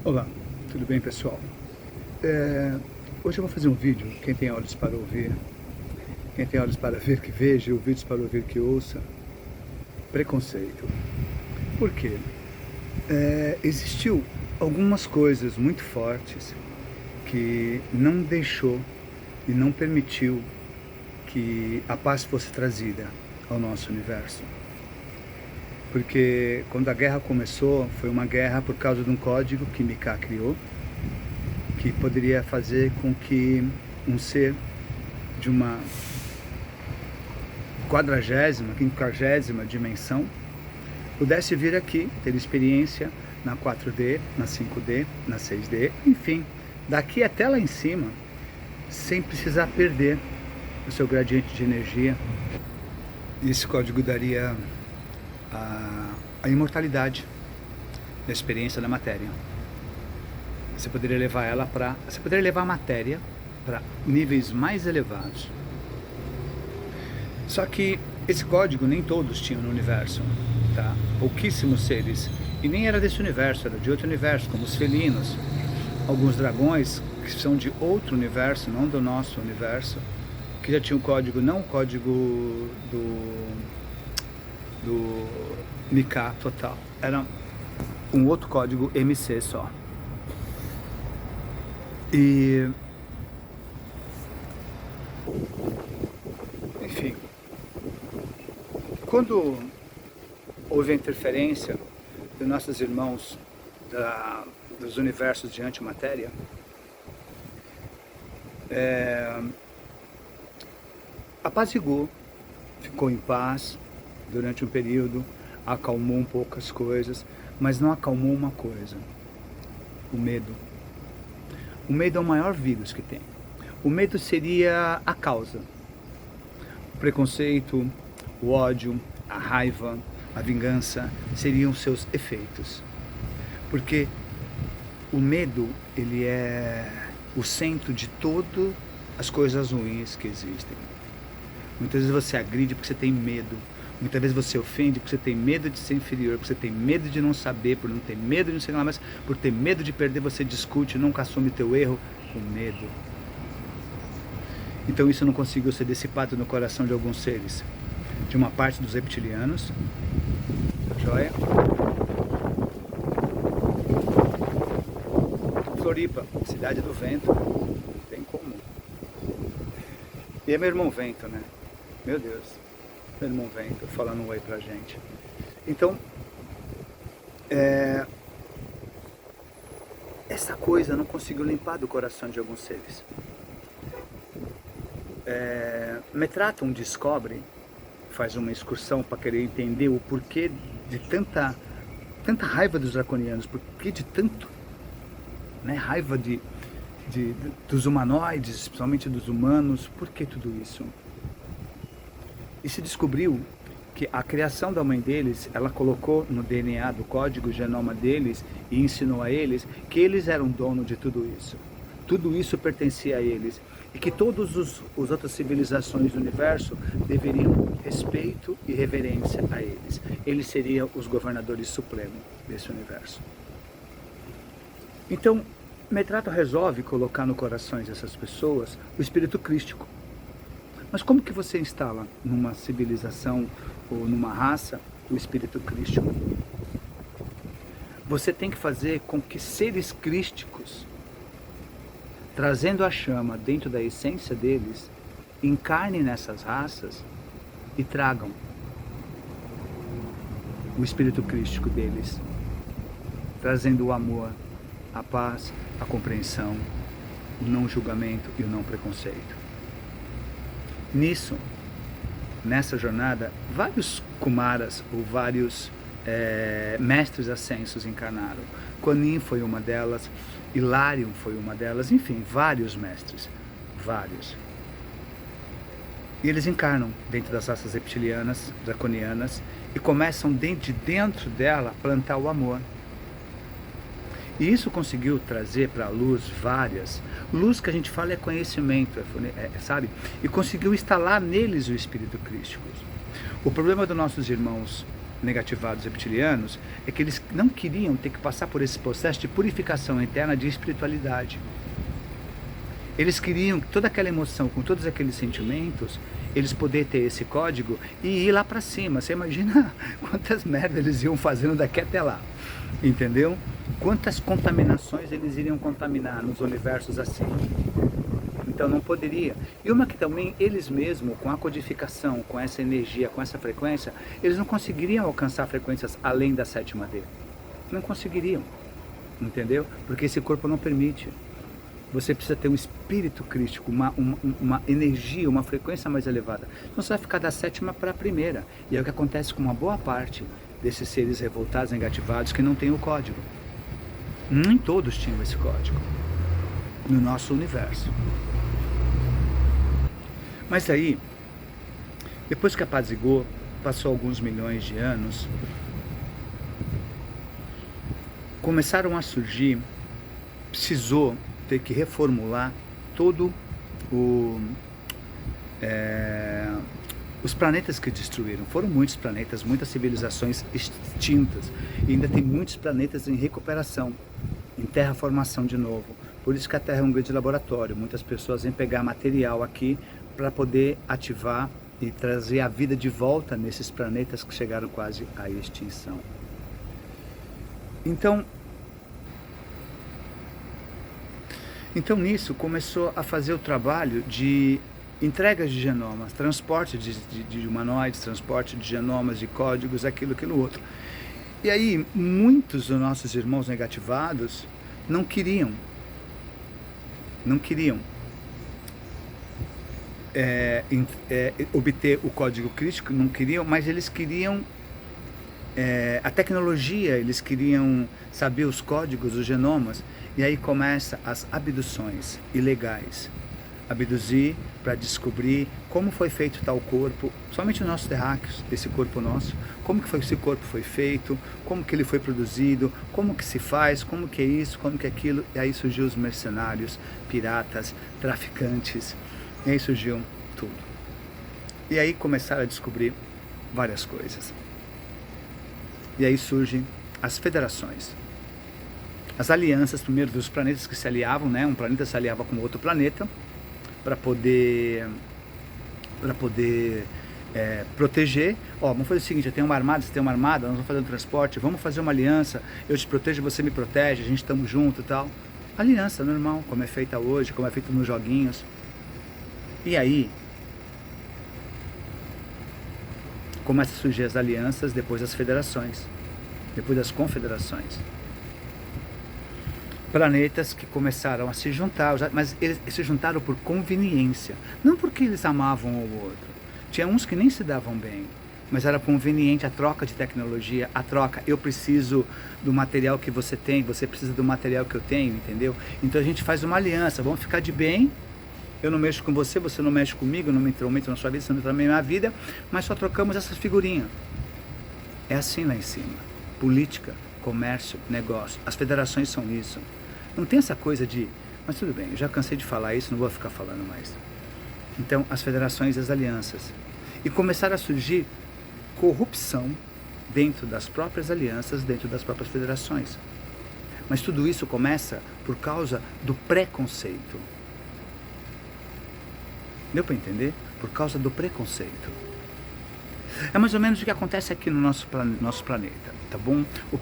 Olá, tudo bem, pessoal? É, Hoje eu vou fazer um vídeo. Quem tem olhos para ouvir, quem tem olhos para ver que veja, ouvidos para ouvir que ouça. Preconceito. Por quê? Existiu algumas coisas muito fortes que não deixou e não permitiu que a paz fosse trazida ao nosso universo. Porque quando a guerra começou, foi uma guerra por causa de um código que Mika criou, que poderia fazer com que um ser de uma 40ª, 50ª dimensão pudesse vir aqui, ter experiência na 4D, na 5D, na 6D, enfim, daqui até lá em cima, sem precisar perder o seu gradiente de energia. Esse código daria a imortalidade da experiência da matéria. Você poderia levar a matéria para níveis mais elevados. Só que esse código nem todos tinham no universo, tá? Pouquíssimos seres, e nem era desse universo, era de outro universo, como os felinos, alguns dragões que são de outro universo, não do nosso universo, que já tinham o código, não o código do Mika total, era um outro código MC só. E, enfim, quando houve a interferência de nossos irmãos dos universos de antimatéria, apaziguou, ficou em paz durante um período, acalmou um pouco as coisas, mas não acalmou uma coisa: o medo. O medo é o maior vírus que tem. O medo seria a causa. O preconceito, o ódio, a raiva, a vingança seriam seus efeitos. Porque o medo, ele é o centro de todas as coisas ruins que existem. Muitas vezes você agride porque você tem medo. Muitas vezes você ofende porque você tem medo de ser inferior, porque você tem medo de não saber, por não ter medo de não sei lá, mas por ter medo de perder, você discute, nunca assume teu erro com medo. Então isso não conseguiu ser dissipado no coração de alguns seres, de uma parte dos reptilianos, joia? Floripa, cidade do vento, bem comum. E é meu irmão Vento, né? Meu Deus. Meu irmão Vento falando um oi pra gente. Então, essa coisa não conseguiu limpar do coração de alguns seres. Metraton descobre, faz uma excursão para querer entender o porquê de tanta raiva dos draconianos, porquê de tanto, né, raiva dos humanoides, principalmente dos humanos, por que tudo isso? E se descobriu que a criação da mãe deles, ela colocou no DNA do código genoma deles e ensinou a eles que eles eram dono de tudo isso. Tudo isso pertencia a eles. E que todas as outras civilizações do universo deveriam respeito e reverência a eles. Eles seriam os governadores supremos desse universo. Então, Metrato resolve colocar no coração dessas pessoas o espírito crístico. Mas como que você instala numa civilização ou numa raça o espírito crístico? Você tem que fazer com que seres crísticos, trazendo a chama dentro da essência deles, encarnem nessas raças e tragam o espírito crístico deles, trazendo o amor, a paz, a compreensão, o não julgamento e o não preconceito. Nessa jornada, vários Kumaras ou vários mestres ascensos encarnaram. Kuan Yin foi uma delas, Hilarion foi uma delas, enfim, vários mestres, vários. E eles encarnam dentro das raças reptilianas, draconianas, e começam de dentro dela a plantar o amor. E isso conseguiu trazer para a luz várias. Luz que a gente fala é conhecimento, sabe? E conseguiu instalar neles o espírito crístico. O problema dos nossos irmãos negativados reptilianos é que eles não queriam ter que passar por esse processo de purificação interna de espiritualidade. Eles queriam que toda aquela emoção, com todos aqueles sentimentos, eles poderem ter esse código e ir lá para cima. Você imagina quantas merdas eles iam fazendo daqui até lá, entendeu? Quantas contaminações eles iriam contaminar nos universos assim. Então não poderia. E uma que também eles mesmos, com a codificação, com essa energia, com essa frequência, eles não conseguiriam alcançar frequências além da 7ª D. Não conseguiriam, entendeu? Porque esse corpo não permite. Você precisa ter um espírito crístico, uma energia, uma frequência mais elevada. Então você vai ficar da 7ª para a 1ª. E é o que acontece com uma boa parte desses seres revoltados, negativados, que não tem o código. Nem todos tinham esse código no nosso universo. Mas aí, depois que apazigou, passou alguns milhões de anos, começaram a surgir, precisou ter que reformular todo os planetas que destruíram. Foram muitos planetas, muitas civilizações extintas, e ainda tem muitos planetas em recuperação, em terraformação de novo. Por isso que a Terra é um grande laboratório. Muitas pessoas vêm pegar material aqui para poder ativar e trazer a vida de volta nesses planetas que chegaram quase à extinção. Então nisso começou a fazer o trabalho de entregas de genomas, transporte de humanoides, transporte de genomas, de códigos, aquilo outro. E aí muitos dos nossos irmãos negativados não queriam obter o código crítico, não queriam, mas eles queriam a tecnologia, eles queriam saber os códigos, os genomas, e aí começa as abduções ilegais. Abduzir para descobrir como foi feito tal corpo, somente os nossos terráqueos, esse corpo nosso, como que esse corpo foi feito, como que ele foi produzido, como que se faz, como que é isso, como que é aquilo, e aí surgiu os mercenários, piratas, traficantes, e aí surgiu tudo. E aí começaram a descobrir várias coisas. E aí surgem as federações. As alianças, primeiro, dos planetas que se aliavam, né? Um planeta se aliava com outro planeta para poder proteger. Vamos fazer o seguinte, eu tenho uma armada, você tem uma armada, nós vamos fazer um transporte, vamos fazer uma aliança, eu te protejo, você me protege, a gente estamos juntos e tal. Aliança normal, como é feita hoje, como é feita nos joguinhos. E aí começa a surgir as alianças, depois as federações, depois das confederações. Planetas que começaram a se juntar, mas eles se juntaram por conveniência, não porque eles amavam um ao outro. Tinha uns que nem se davam bem, mas era conveniente a troca de tecnologia, a troca, eu preciso do material que você tem, você precisa do material que eu tenho, entendeu? Então a gente faz uma aliança, vamos ficar de bem, eu não mexo com você, você não mexe comigo, eu não me intrometo na sua vida, você não entra na minha vida, mas só trocamos essas figurinhas. É assim lá em cima, política, comércio, negócio, as federações são isso. Não tem essa coisa de, mas tudo bem, eu já cansei de falar isso, não vou ficar falando mais. Então, as federações e as alianças. E começaram a surgir corrupção dentro das próprias alianças, dentro das próprias federações. Mas tudo isso começa por causa do preconceito. Deu para entender? Por causa do preconceito. É mais ou menos o que acontece aqui no nosso planeta, tá bom? O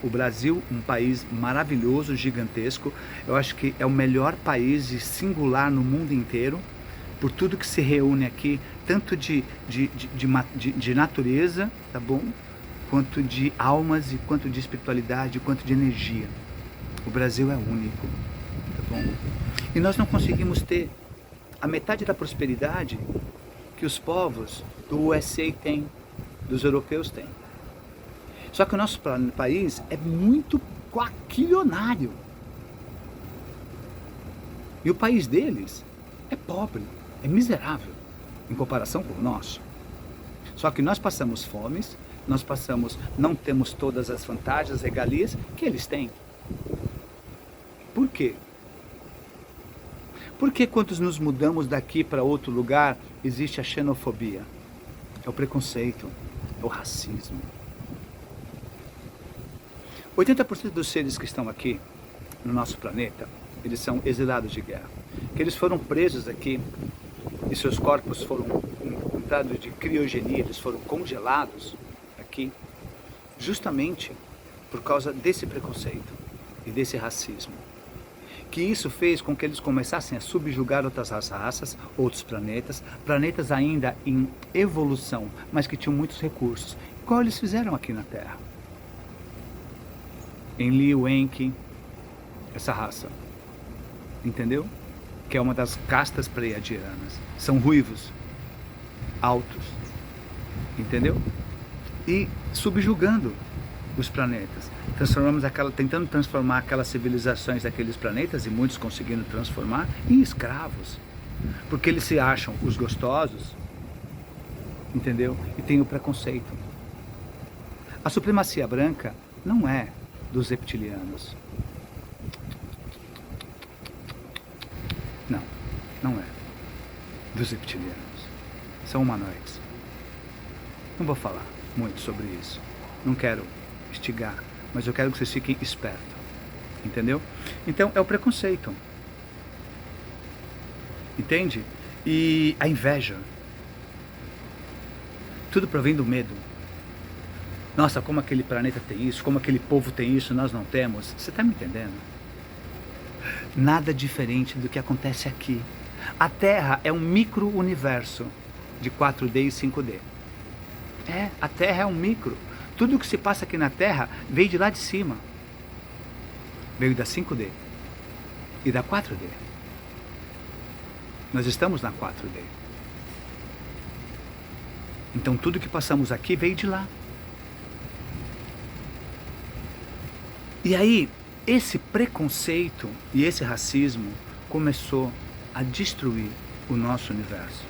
Brasil, um país maravilhoso, gigantesco. Eu acho que é o melhor país e singular no mundo inteiro, por tudo que se reúne aqui, tanto de natureza, tá bom? Quanto de almas, e quanto de espiritualidade, quanto de energia. O Brasil é único, tá bom? E nós não conseguimos ter a metade da prosperidade que os povos do USA têm, dos europeus têm. Só que o nosso país é muito quaquilionário. E o país deles é pobre, é miserável, em comparação com o nosso. Só que nós passamos fomes, não temos todas as vantagens, regalias que eles têm. Por quê? Porque quando nos mudamos daqui para outro lugar, existe a xenofobia, é o preconceito, é o racismo. 80% dos seres que estão aqui no nosso planeta, eles são exilados de guerra. Que eles foram presos aqui e seus corpos foram entrados de criogenia, eles foram congelados aqui, justamente por causa desse preconceito e desse racismo. Que isso fez com que eles começassem a subjugar outras raças, outros planetas, planetas ainda em evolução, mas que tinham muitos recursos, igual eles fizeram aqui na Terra. Em Liu Enki, essa raça, entendeu? Que é uma das castas pleiadianas. São ruivos, altos, entendeu? E subjugando os planetas. Tentando transformar aquelas civilizações daqueles planetas, e muitos conseguindo transformar, em escravos. Porque eles se acham os gostosos, entendeu? E tem o preconceito. A supremacia branca não é dos reptilianos. Não, não é dos reptilianos. São humanoides. Não vou falar muito sobre isso. Não quero instigar, mas eu quero que vocês fiquem espertos. Entendeu? Então é o preconceito. Entende? E a inveja. Tudo provém do medo. Nossa, como aquele planeta tem isso, como aquele povo tem isso, nós não temos. Você está me entendendo? Nada diferente do que acontece aqui. A Terra é um micro-universo de 4D e 5D. A Terra é um micro. Tudo o que se passa aqui na Terra veio de lá de cima. Veio da 5D e da 4D. Nós estamos na 4D. Então tudo que passamos aqui veio de lá. E aí, esse preconceito e esse racismo começou a destruir o nosso universo.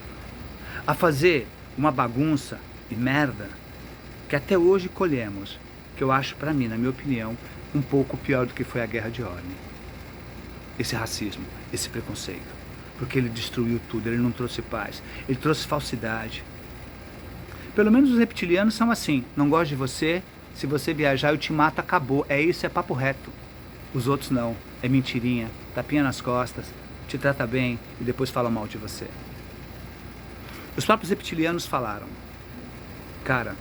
A fazer uma bagunça e merda que até hoje colhemos, que eu acho, para mim, na minha opinião, um pouco pior do que foi a Guerra de Orne. Esse racismo, esse preconceito. Porque ele destruiu tudo, ele não trouxe paz, ele trouxe falsidade. Pelo menos os reptilianos são assim: não gosto de você, se você viajar eu te mato, acabou. É isso, é papo reto. Os outros não, é mentirinha, tapinha nas costas, te trata bem e depois fala mal de você. Os próprios reptilianos falaram: cara,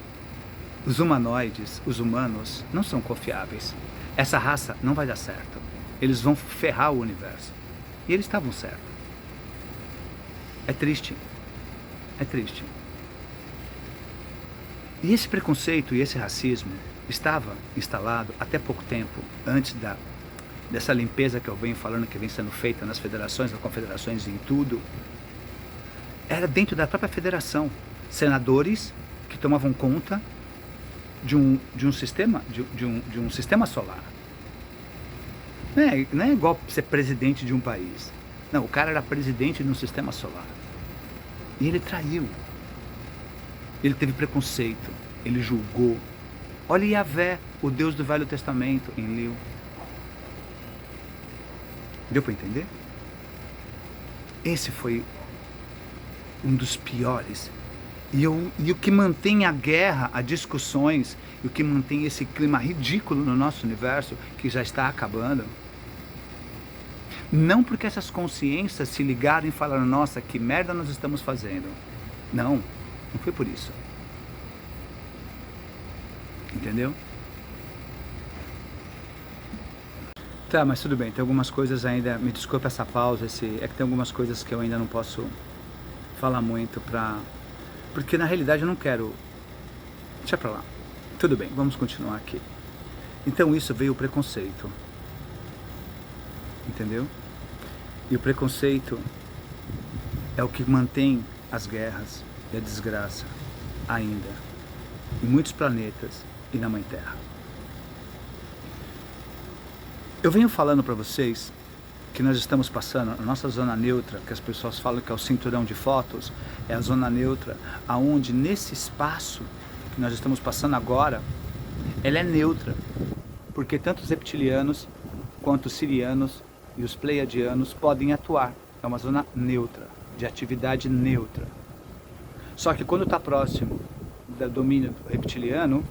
os humanoides, os humanos, não são confiáveis. Essa raça não vai dar certo. Eles vão ferrar o universo. E eles estavam certos. É triste. É triste. E esse preconceito e esse racismo estava instalado até pouco tempo, antes dessa limpeza que eu venho falando, que vem sendo feita nas federações, nas confederações e em tudo. Era dentro da própria federação. Senadores que tomavam conta de um sistema solar. Não é igual ser presidente de um país. Não, o cara era presidente de um sistema solar. E ele traiu. Ele teve preconceito. Ele julgou. Olha Yahvé, o Deus do Velho Testamento, em Liu. Deu para entender? Esse foi um dos piores. E o que mantém a guerra, as discussões, e o que mantém esse clima ridículo no nosso universo, que já está acabando, não porque essas consciências se ligaram e falaram: nossa, que merda nós estamos fazendo. Não, não foi por isso. Entendeu? Tá, mas tudo bem, tem algumas coisas ainda, me desculpa essa pausa, é que tem algumas coisas que eu ainda não posso falar muito porque na realidade eu não quero. Deixa pra lá. Tudo bem, vamos continuar aqui. Então isso veio o preconceito. Entendeu? E o preconceito é o que mantém as guerras e a desgraça ainda em muitos planetas e na Mãe Terra. Eu venho falando para vocês que nós estamos passando a nossa zona neutra, que as pessoas falam que é o cinturão de fótons, é a zona neutra, aonde nesse espaço que nós estamos passando agora, ela é neutra, porque tanto os reptilianos quanto os sirianos e os pleiadianos podem atuar. É uma zona neutra, de atividade neutra. Só que quando está próximo do domínio reptiliano,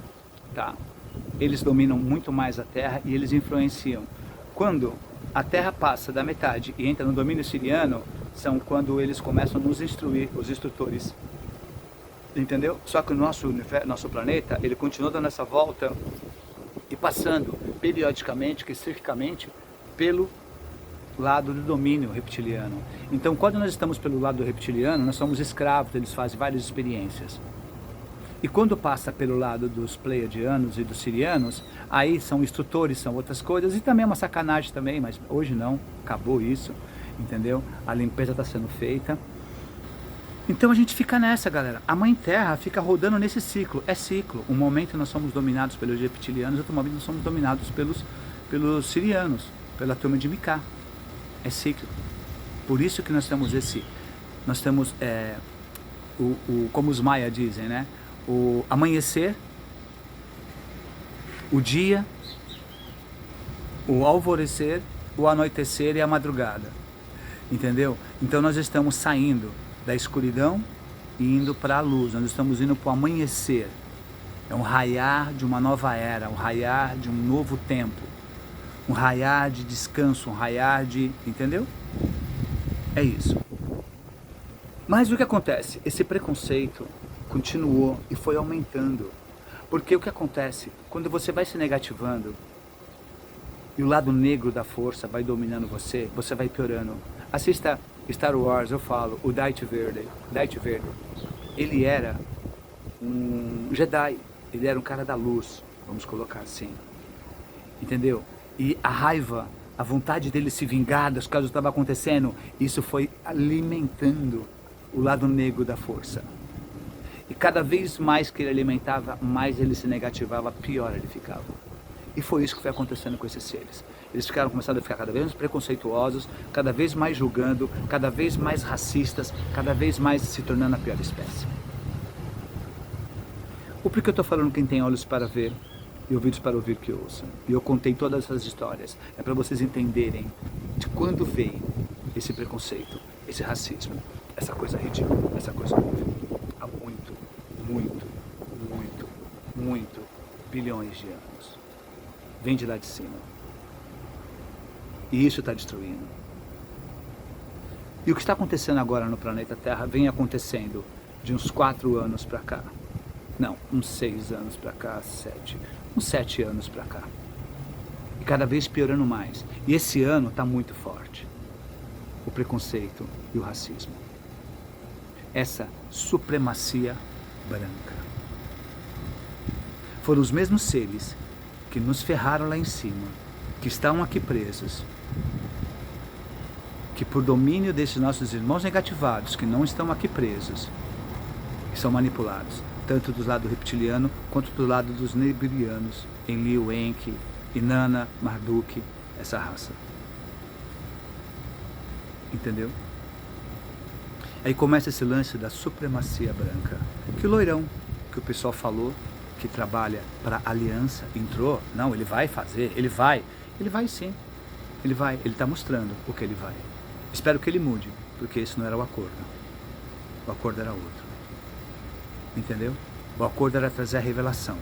tá, eles dominam muito mais a Terra e eles influenciam. Quando a Terra passa da metade e entra no domínio siriano, são quando eles começam a nos instruir, os instrutores. Entendeu? Só que o nosso planeta, ele continua dando essa volta e passando periodicamente, ciclicamente, pelo lado do domínio reptiliano. Então, quando nós estamos pelo lado reptiliano, nós somos escravos, eles fazem várias experiências. E quando passa pelo lado dos pleiadianos e dos sirianos, aí são instrutores, são outras coisas, e também é uma sacanagem também, mas hoje não, acabou isso, entendeu? A limpeza está sendo feita. Então a gente fica nessa, galera. A Mãe Terra fica rodando nesse ciclo, é ciclo. Um momento nós somos dominados pelos reptilianos, outro momento nós somos dominados pelos sirianos, pela turma de Micá. É ciclo. Por isso que nós temos como os Maia dizem, né? O amanhecer, o dia, o alvorecer, o anoitecer e a madrugada, entendeu? Então nós estamos saindo da escuridão e indo para a luz, nós estamos indo para o amanhecer, é um raiar de uma nova era, um raiar de um novo tempo, um raiar de descanso, um raiar de, entendeu? É isso. Mas o que acontece? Esse preconceito continuou e foi aumentando. Porque o que acontece? Quando você vai se negativando e o lado negro da força vai dominando você, você vai piorando. Assista Star Wars, eu falo, o Darth Vader. Ele era um Jedi, ele era um cara da luz, vamos colocar assim. Entendeu? E a raiva, a vontade dele se vingar das coisas que estavam acontecendo, isso foi alimentando o lado negro da força. E cada vez mais que ele alimentava, mais ele se negativava, pior ele ficava. E foi isso que foi acontecendo com esses seres. Eles começaram a ficar cada vez mais preconceituosos, cada vez mais julgando, cada vez mais racistas, cada vez mais se tornando a pior espécie. O porquê eu estou falando quem tem olhos para ver e ouvidos para ouvir que ouçam? E eu contei todas essas histórias. É para vocês entenderem de quando veio esse preconceito, esse racismo, essa coisa ridícula, essa coisa horrível. Há muito bilhões de anos. Vem de lá de cima. E isso está destruindo. E o que está acontecendo agora no planeta Terra vem acontecendo de uns 4 anos para cá. Não, uns 6 anos para cá, 7. Uns 7 anos para cá. E cada vez piorando mais. E esse ano está muito forte. O preconceito e o racismo. Essa supremacia branca. Foram os mesmos seres que nos ferraram lá em cima, que estão aqui presos, que por domínio desses nossos irmãos negativados, que não estão aqui presos, que são manipulados, tanto do lado reptiliano, quanto do lado dos nebrianos, Enlil, Enki, Inanna, Marduk, essa raça. Entendeu? Aí começa esse lance da supremacia branca, que o loirão, que o pessoal falou, que trabalha para a aliança, entrou, não, ele vai fazer, ele vai sim, ele está mostrando o que ele vai. Espero que ele mude, porque esse não era o acordo era outro, entendeu? O acordo era trazer a revelação,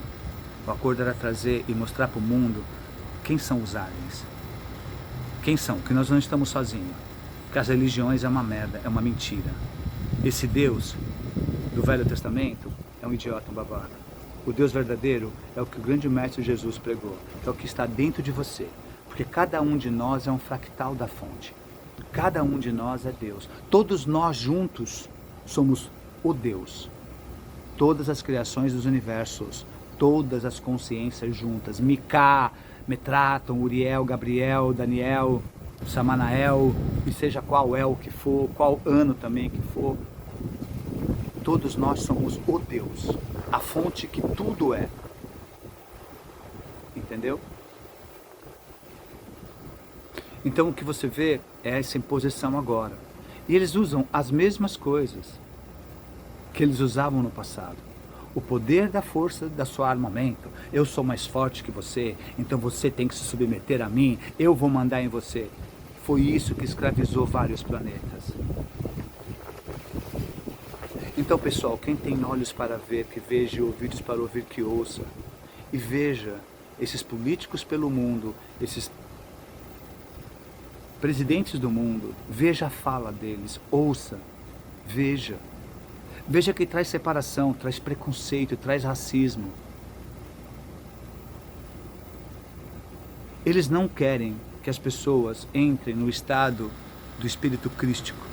o acordo era trazer e mostrar para o mundo quem são os aliens, quem são, que nós não estamos sozinhos, que as religiões é uma merda, é uma mentira. Esse Deus do Velho Testamento é um idiota, um babaca. O Deus verdadeiro é o que o grande mestre Jesus pregou, é o que está dentro de você, porque cada um de nós é um fractal da fonte, cada um de nós é Deus, todos nós juntos somos o Deus, todas as criações dos universos, todas as consciências juntas, Micá, Metraton, Uriel, Gabriel, Daniel, Samanael, e seja qual é o que for, qual ano também que for, todos nós somos o Deus, a fonte que tudo é. Entendeu? Então o que você vê é essa imposição agora. E eles usam as mesmas coisas que eles usavam no passado. O poder da força da sua armamento. Eu sou mais forte que você, então você tem que se submeter a mim, eu vou mandar em você. Foi isso que escravizou vários planetas. Então, pessoal, quem tem olhos para ver, que veja, e ouvidos para ouvir, que ouça. E veja esses políticos pelo mundo, esses presidentes do mundo, veja a fala deles, ouça, veja. Veja que traz separação, traz preconceito, traz racismo. Eles não querem que as pessoas entrem no estado do espírito crístico,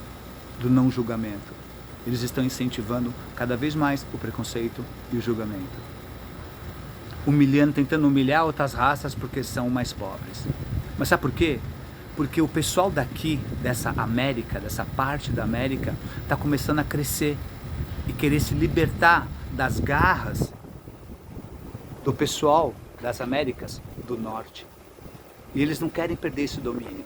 do não julgamento. Eles estão incentivando cada vez mais o preconceito e o julgamento. Humilhando, tentando humilhar outras raças porque são mais pobres. Mas sabe por quê? Porque o pessoal daqui, dessa América, dessa parte da América, está começando a crescer e querer se libertar das garras do pessoal das Américas do Norte. E eles não querem perder esse domínio.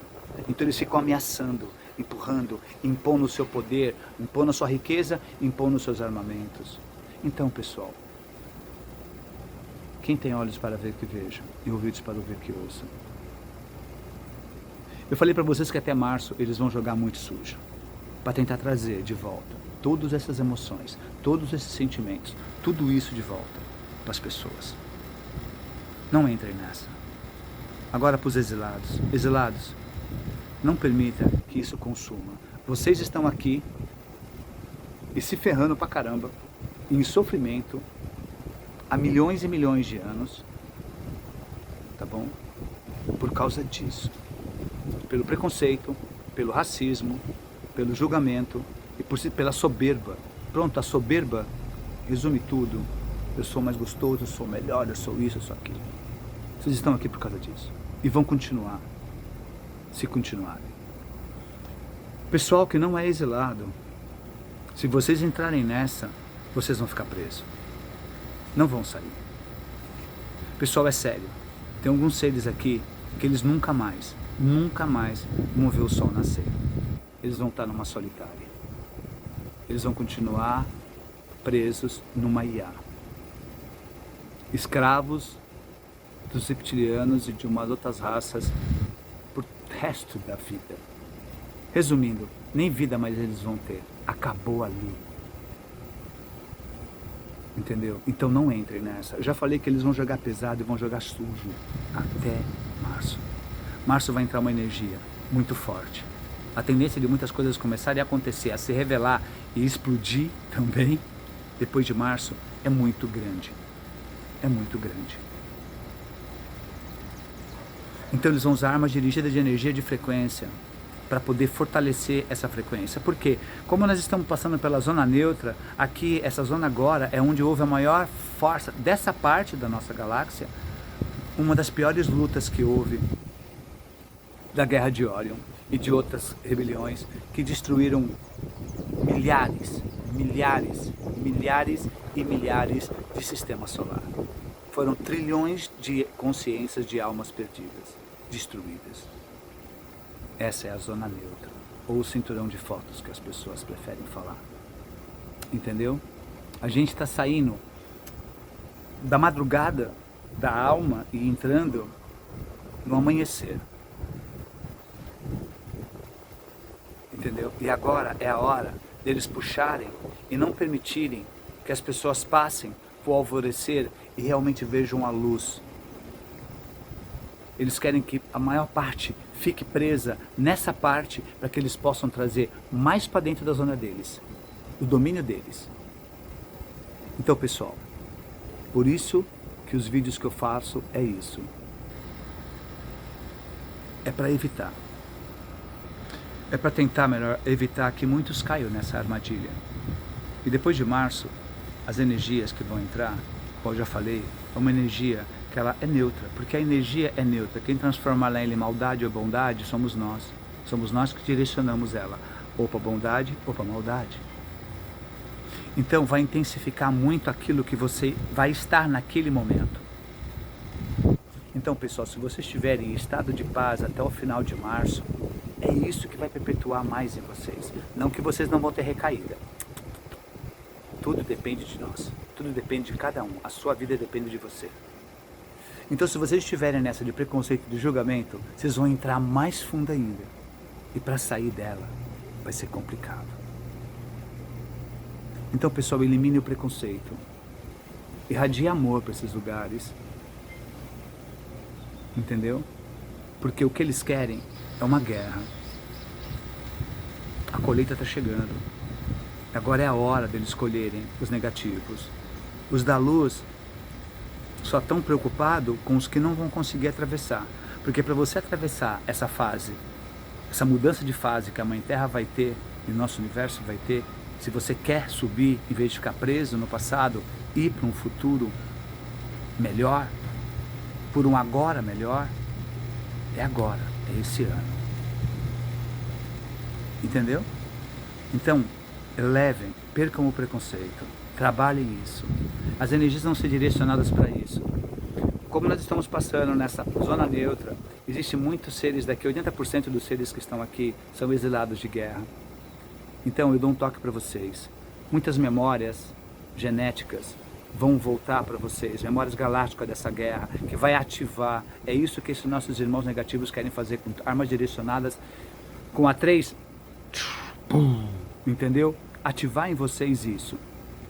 Então eles ficam ameaçando, empurrando, impondo o seu poder, impondo a sua riqueza, impondo os seus armamentos. Então, pessoal, quem tem olhos para ver que veja e ouvidos para ouvir que ouça. Eu falei para vocês que até março eles vão jogar muito sujo, para tentar trazer de volta todas essas emoções, todos esses sentimentos, tudo isso de volta para as pessoas. Não entrem nessa. Agora para os exilados. Exilados, não permita que isso consuma. Vocês estão aqui e se ferrando pra caramba, em sofrimento, há milhões e milhões de anos, tá bom? Por causa disso. Pelo preconceito, pelo racismo, pelo julgamento e pela soberba. Pronto, a soberba resume tudo. Eu sou mais gostoso, eu sou melhor, eu sou isso, eu sou aquilo. Vocês estão aqui por causa disso. E vão continuar, se continuarem. Pessoal que não é exilado, se vocês entrarem nessa, vocês vão ficar presos. Não vão sair. Pessoal, é sério. Tem alguns seres aqui que eles nunca mais vão ver o sol nascer. Eles vão estar numa solitária. Eles vão continuar presos numa IA. Escravos dos reptilianos e de umas outras raças por resto da vida. Resumindo, nem vida mais eles vão ter. Acabou ali. Entendeu? Então não entrem nessa. Eu já falei que eles vão jogar pesado e vão jogar sujo até março. Março vai entrar uma energia muito forte. A tendência de muitas coisas começarem a acontecer, a se revelar e explodir também, depois de março, é muito grande. É muito grande. Então eles vão usar armas dirigidas de energia de frequência para poder fortalecer essa frequência. Por quê? Como nós estamos passando pela zona neutra, aqui, essa zona agora é onde houve a maior força dessa parte da nossa galáxia, uma das piores lutas que houve da Guerra de Orion e de outras rebeliões que destruíram milhares e milhares de sistemas solares. Foram trilhões de consciências de almas perdidas, destruídas. Essa é a zona neutra, ou o cinturão de fotos que as pessoas preferem falar. Entendeu? A gente está saindo da madrugada da alma e entrando no amanhecer. Entendeu? E agora é a hora deles puxarem e não permitirem que as pessoas passem para o alvorecer e realmente vejam a luz. Eles querem que a maior parte fique presa nessa parte para que eles possam trazer mais para dentro da zona deles, do domínio deles. Então, pessoal, por isso que os vídeos que eu faço é isso. É para evitar. É para tentar melhor evitar que muitos caiam nessa armadilha. E depois de março, as energias que vão entrar, como eu já falei, é uma energia que ela é neutra, porque a energia é neutra. Quem transforma ela em maldade ou bondade somos nós. Somos nós que direcionamos ela, ou para bondade ou para maldade. Então vai intensificar muito aquilo que você vai estar naquele momento. Então, pessoal, se vocês estiverem em estado de paz até o final de março, é isso que vai perpetuar mais em vocês. Não que vocês não vão ter recaída. Tudo depende de nós. Tudo depende de cada um. A sua vida depende de você. Então, se vocês estiverem nessa de preconceito e de julgamento, vocês vão entrar mais fundo ainda. E para sair dela, vai ser complicado. Então, pessoal, elimine o preconceito. Irradie amor para esses lugares. Entendeu? Porque o que eles querem é uma guerra. A colheita está chegando. Agora é a hora deles escolherem os negativos. Os da luz só estão preocupados com os que não vão conseguir atravessar. Porque para você atravessar essa fase, essa mudança de fase que a Mãe Terra vai ter, e o nosso universo vai ter, se você quer subir, em vez de ficar preso no passado, ir para um futuro melhor, por um agora melhor, é agora, é esse ano. Entendeu? Então, elevem, percam o preconceito, trabalhem isso. As energias vão ser direcionadas para isso. Como nós estamos passando nessa zona neutra, existem muitos seres daqui, 80% dos seres que estão aqui são exilados de guerra. Então eu dou um toque para vocês. Muitas memórias genéticas vão voltar para vocês, memórias galácticas dessa guerra, que vai ativar. É isso que esses nossos irmãos negativos querem fazer com armas direcionadas, com a 3, entendeu? Ativar em vocês isso.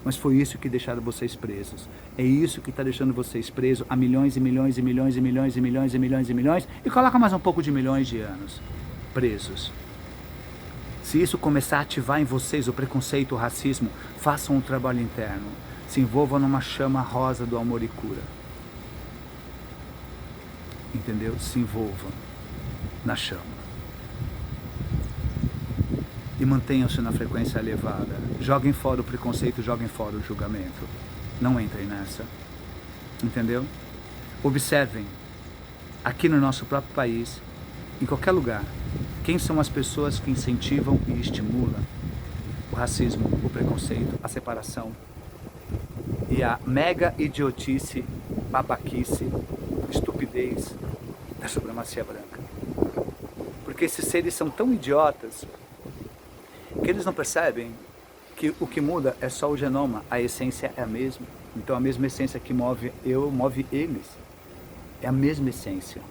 Mas foi isso que deixaram vocês presos. É isso que está deixando vocês presos há milhões e milhões e milhões e milhões e milhões e milhões e milhões, e coloca mais um pouco de milhões de anos presos. Se isso começar a ativar em vocês o preconceito, o racismo, façam um trabalho interno. Se envolvam numa chama rosa do amor e cura. Entendeu? Se envolvam na chama. E mantenham-se na frequência elevada. Joguem fora o preconceito, joguem fora o julgamento. Não entrem nessa. Entendeu? Observem, aqui no nosso próprio país, em qualquer lugar, quem são as pessoas que incentivam e estimulam o racismo, o preconceito, a separação e a mega idiotice, babaquice, estupidez da supremacia branca. Porque esses seres são tão idiotas que eles não percebem que o que muda é só o genoma, a essência é a mesma. Então a mesma essência que move eu, move eles. É a mesma essência.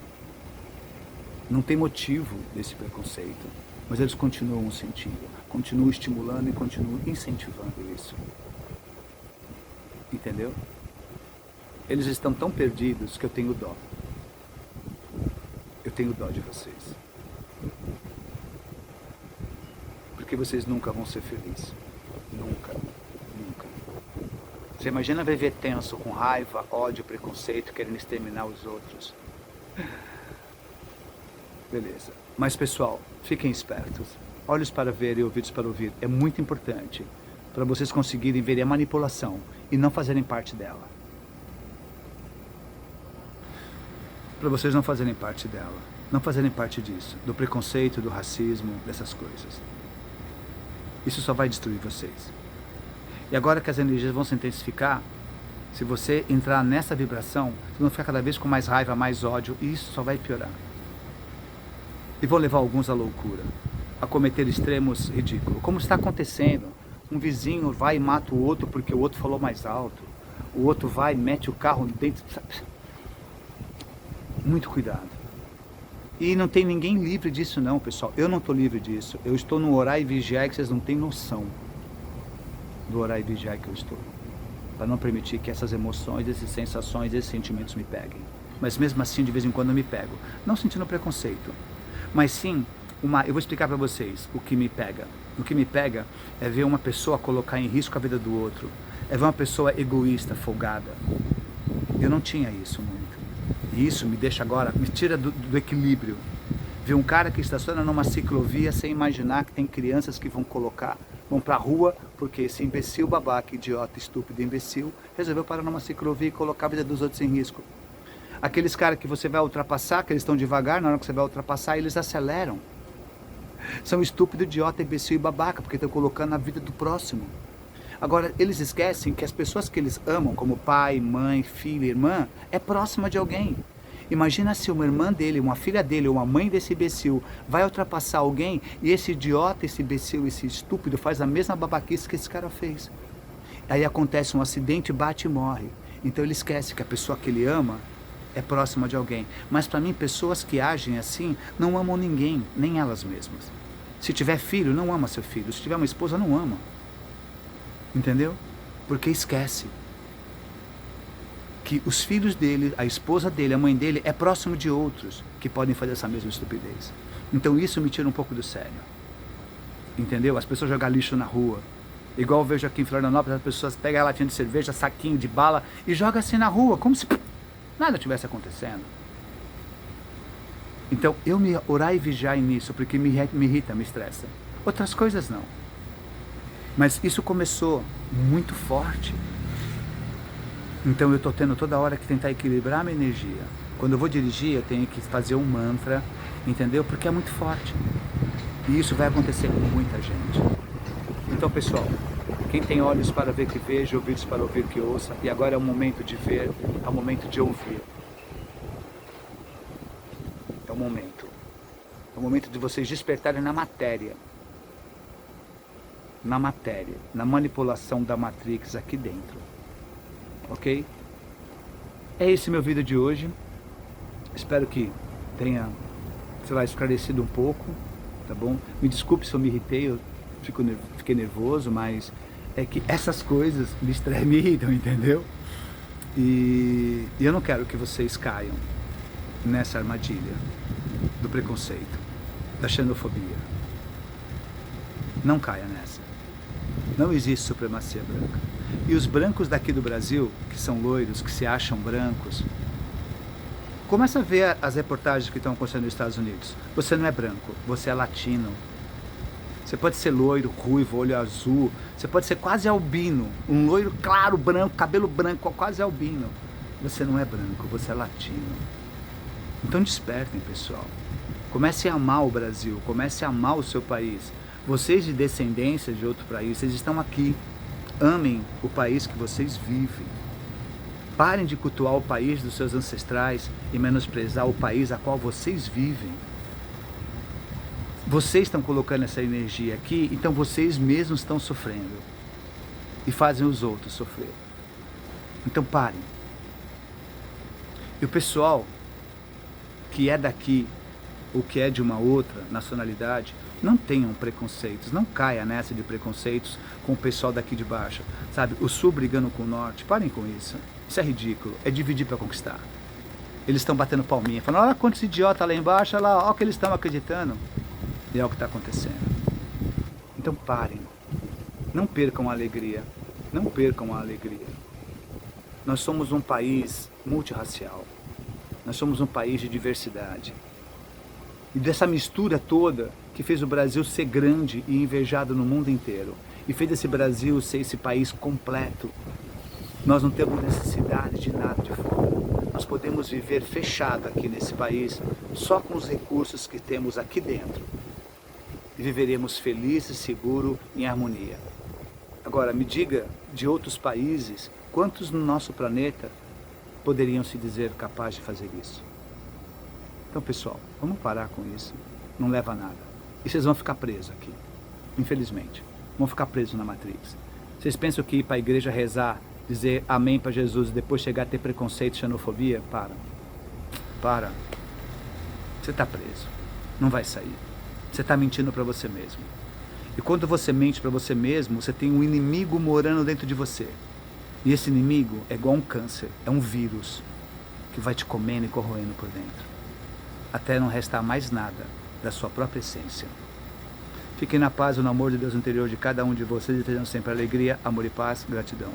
Não tem motivo desse preconceito, mas eles continuam sentindo, continuam estimulando e continuam incentivando isso. Entendeu? Eles estão tão perdidos que eu tenho dó. Eu tenho dó de vocês. Porque vocês nunca vão ser felizes. Nunca, nunca. Você imagina viver tenso, com raiva, ódio, preconceito, querendo exterminar os outros. Beleza. Mas pessoal, fiquem espertos. Olhos para ver e ouvidos para ouvir. É muito importante para vocês conseguirem ver a manipulação e não fazerem parte dela. Para vocês não fazerem parte dela. Não fazerem parte disso. Do preconceito, do racismo, dessas coisas. Isso só vai destruir vocês. E agora que as energias vão se intensificar, se você entrar nessa vibração, vocês vão ficar cada vez com mais raiva, mais ódio, e isso só vai piorar. E vão levar alguns à loucura, a cometer extremos ridículos. Como está acontecendo, um vizinho vai e mata o outro porque o outro falou mais alto, o outro vai e mete o carro dentro. Muito cuidado. E não tem ninguém livre disso não, pessoal. Eu não estou livre disso. Eu estou no orar e vigiar que vocês não têm noção do orar e vigiar que eu estou. Para não permitir que essas emoções, essas sensações, esses sentimentos me peguem. Mas mesmo assim, de vez em quando eu me pego. Não sentindo preconceito. Mas sim, eu vou explicar para vocês o que me pega. O que me pega é ver uma pessoa colocar em risco a vida do outro. É ver uma pessoa egoísta, folgada. Eu não tinha isso muito. E isso me deixa agora, me tira do equilíbrio. Ver um cara que estaciona numa ciclovia sem imaginar que tem crianças que vão pra rua, porque esse imbecil, babaca, idiota, estúpido, imbecil, resolveu parar numa ciclovia e colocar a vida dos outros em risco. Aqueles caras que você vai ultrapassar, que eles estão devagar, na hora que você vai ultrapassar, eles aceleram. São estúpido, idiota, imbecil e babaca, porque estão colocando a vida do próximo. Agora, eles esquecem que as pessoas que eles amam, como pai, mãe, filha, irmã, é próxima de alguém. Imagina se uma irmã dele, uma filha dele, ou uma mãe desse imbecil vai ultrapassar alguém e esse idiota, esse imbecil, esse estúpido faz a mesma babaquice que esse cara fez. Aí acontece um acidente, bate e morre. Então ele esquece que a pessoa que ele ama é próxima de alguém. Mas para mim, pessoas que agem assim não amam ninguém, nem elas mesmas. Se tiver filho, não ama seu filho. Se tiver uma esposa, não ama. Entendeu? Porque esquece. que os filhos dele, a esposa dele, a mãe dele, é próximo de outros que podem fazer essa mesma estupidez. Então isso me tira um pouco do sério. Entendeu? As pessoas jogam lixo na rua. Igual eu vejo aqui em Florianópolis, as pessoas pegam a latinha de cerveja, saquinho de bala e jogam assim na rua, como se nada tivesse acontecendo. Então eu me orar e vigiar nisso, porque me irrita, me estressa. Outras coisas não. Mas isso começou muito forte. Então eu estou tendo toda hora que tentar equilibrar a minha energia. Quando eu vou dirigir, eu tenho que fazer um mantra, entendeu? Porque é muito forte. E isso vai acontecer com muita gente. Então, pessoal, quem tem olhos para ver que veja, ouvidos para ouvir que ouça, e agora é o momento de ver, é o momento de ouvir. É o momento. É o momento de vocês despertarem na matéria. Na matéria, na manipulação da Matrix aqui dentro. Ok? É esse meu vídeo de hoje. Espero que tenha, sei lá, esclarecido um pouco, tá bom? Me desculpe se eu me irritei, eu fiquei nervoso, mas é que essas coisas me irritam, entendeu? E eu não quero que vocês caiam nessa armadilha do preconceito, da xenofobia. Não caia nessa. Não existe supremacia branca. E os brancos daqui do Brasil, que são loiros, que se acham brancos, começa a ver as reportagens que estão acontecendo nos Estados Unidos. Você não é branco, você é latino. Você pode ser loiro, ruivo, olho azul, você pode ser quase albino, um loiro claro, branco, cabelo branco, quase albino. Você não é branco, você é latino. Então despertem, pessoal. Comece a amar o Brasil, comece a amar o seu país. Vocês de descendência de outro país, vocês estão aqui. Amem o país que vocês vivem. Parem de cultuar o país dos seus ancestrais e menosprezar o país a qual vocês vivem. Vocês estão colocando essa energia aqui, então vocês mesmos estão sofrendo. E fazem os outros sofrer. Então parem. E o pessoal que é daqui, ou que é de uma outra nacionalidade, não tenham preconceitos, não caia nessa de preconceitos com o pessoal daqui de baixo, sabe? O sul brigando com o norte, parem com isso. Isso é ridículo, é dividir para conquistar. Eles estão batendo palminha, falando, olha quantos idiotas lá embaixo, olha lá, olha o que eles estão acreditando. E é o que está acontecendo. Então parem, não percam a alegria, não percam a alegria. Nós somos um país multirracial, nós somos um país de diversidade. E dessa mistura toda que fez o Brasil ser grande e invejado no mundo inteiro. E fez esse Brasil ser esse país completo. Nós não temos necessidade de nada de fora. Nós podemos viver fechado aqui nesse país, só com os recursos que temos aqui dentro. E viveremos felizes, seguros, em harmonia. Agora, me diga, de outros países, quantos no nosso planeta poderiam se dizer capazes de fazer isso? Então, pessoal, vamos parar com isso. Não leva a nada. E vocês vão ficar presos aqui. Infelizmente. Vão ficar presos na Matrix. Vocês pensam que ir para a igreja rezar, dizer amém para Jesus e depois chegar a ter preconceito, xenofobia? Para. Você está preso. Não vai sair. Você está mentindo para você mesmo. E quando você mente para você mesmo, você tem um inimigo morando dentro de você. E esse inimigo é igual um câncer. É um vírus que vai te comendo e corroendo por dentro. Até não restar mais nada da sua própria essência. Fiquem na paz e no amor de Deus interior de cada um de vocês e tenham sempre alegria, amor e paz, gratidão.